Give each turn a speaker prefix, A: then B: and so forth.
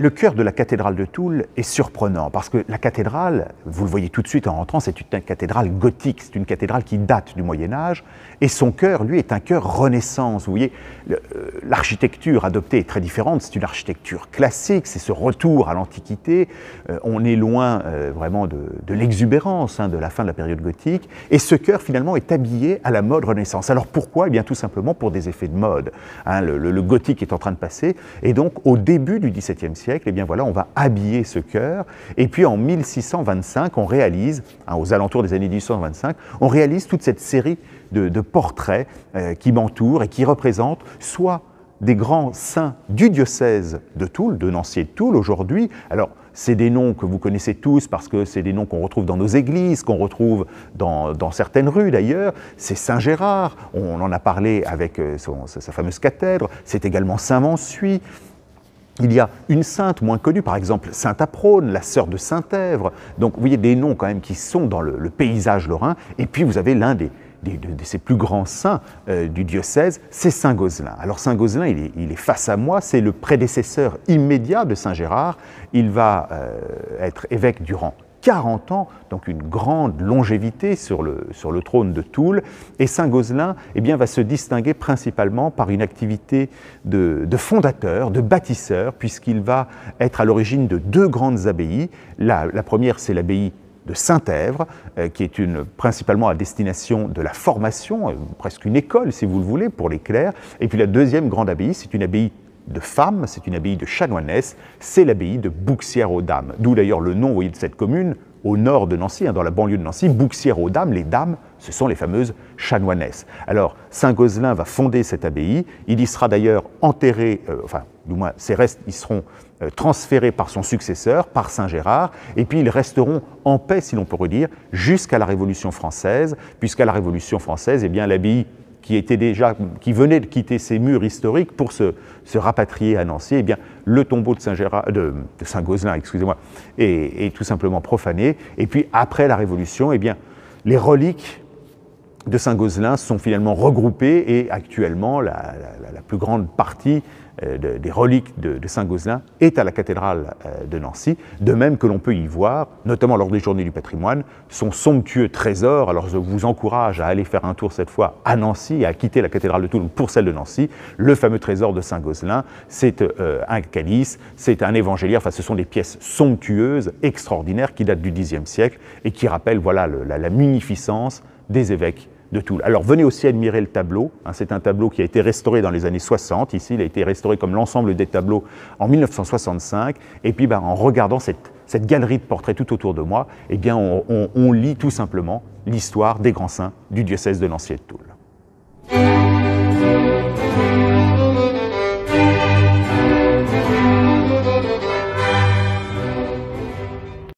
A: Le chœur de la cathédrale de Toul est surprenant parce que la cathédrale, vous le voyez tout de suite en rentrant, c'est une cathédrale gothique, c'est une cathédrale qui date du Moyen-Âge et son chœur, lui, est un chœur Renaissance. Vous voyez, l'architecture adoptée est très différente, c'est une architecture classique, c'est ce retour à l'Antiquité, on est loin vraiment de l'exubérance de la fin de la période gothique et ce chœur finalement est habillé à la mode Renaissance. Alors pourquoi? Eh bien tout simplement pour des effets de mode. Le gothique est en train de passer et donc au début du XVIIe siècle, eh bien voilà, on va habiller ce chœur. Et puis en 1625, on réalise, aux alentours des années 1825, on réalise toute cette série de portraits qui m'entourent et qui représentent soit des grands saints du diocèse de Toul, de Nancy et de Toul aujourd'hui. Alors, c'est des noms que vous connaissez tous parce que c'est des noms qu'on retrouve dans nos églises, qu'on retrouve dans certaines rues d'ailleurs. C'est Saint Gérard, on en a parlé avec sa fameuse cathèdre. C'est également Saint Mansuy. Il y a une sainte moins connue, par exemple Sainte Aprone, la sœur de Saint-Èvre. Donc vous voyez des noms quand même qui sont dans le paysage lorrain. Et puis vous avez l'un de ses plus grands saints du diocèse, c'est Saint Gozlin. Alors Saint Gozlin, il est face à moi, c'est le prédécesseur immédiat de Saint Gérard. Il va être évêque durant 40 ans, donc une grande longévité sur le trône de Toul. Et Saint Gozlin eh bien, va se distinguer principalement par une activité de fondateur, de bâtisseur, puisqu'il va être à l'origine de deux grandes abbayes. La première, c'est l'abbaye de Saint-Èvre, qui est principalement à destination de la formation, presque une école, si vous le voulez, pour les clercs. Et puis la deuxième grande abbaye, c'est une abbaye de femmes, c'est une abbaye de chanoinesses, c'est l'abbaye de Bouxières-aux-Dames. D'où d'ailleurs le nom, vous voyez, de cette commune, au nord de Nancy, dans la banlieue de Nancy, Bouxières-aux-Dames, les dames, ce sont les fameuses chanoinesses. Alors, Saint Gozlin va fonder cette abbaye, il y sera d'ailleurs enterré, enfin, du moins, ses restes y seront transférés par son successeur, par Saint Gérard, et puis ils resteront en paix, si l'on peut redire, jusqu'à la Révolution française, puisqu'à la Révolution française, eh bien, l'abbaye qui venait de quitter ses murs historiques pour se rapatrier à Nancy, eh bien, le tombeau de Saint Gozlin, excusez-moi, est tout simplement profané. Et puis, après la Révolution, eh bien, les reliques de Saint Gozlin sont finalement regroupées et actuellement, la plus grande partie des reliques de Saint Gozlin est à la cathédrale de Nancy, de même que l'on peut y voir, notamment lors des Journées du patrimoine, son somptueux trésor. Alors je vous encourage à aller faire un tour cette fois à Nancy et à quitter la cathédrale de Toul pour celle de Nancy. Le fameux trésor de Saint Gozlin, c'est un calice, c'est un évangéliaire, enfin ce sont des pièces somptueuses, extraordinaires, qui datent du Xe siècle et qui rappellent voilà, la munificence des évêques de Toul. Alors venez aussi admirer le tableau, c'est un tableau qui a été restauré dans les années 60, ici il a été restauré comme l'ensemble des tableaux en 1965, et puis en regardant cette galerie de portraits tout autour de moi, eh bien on lit tout simplement l'histoire des grands saints du diocèse de Nancy et de Toul.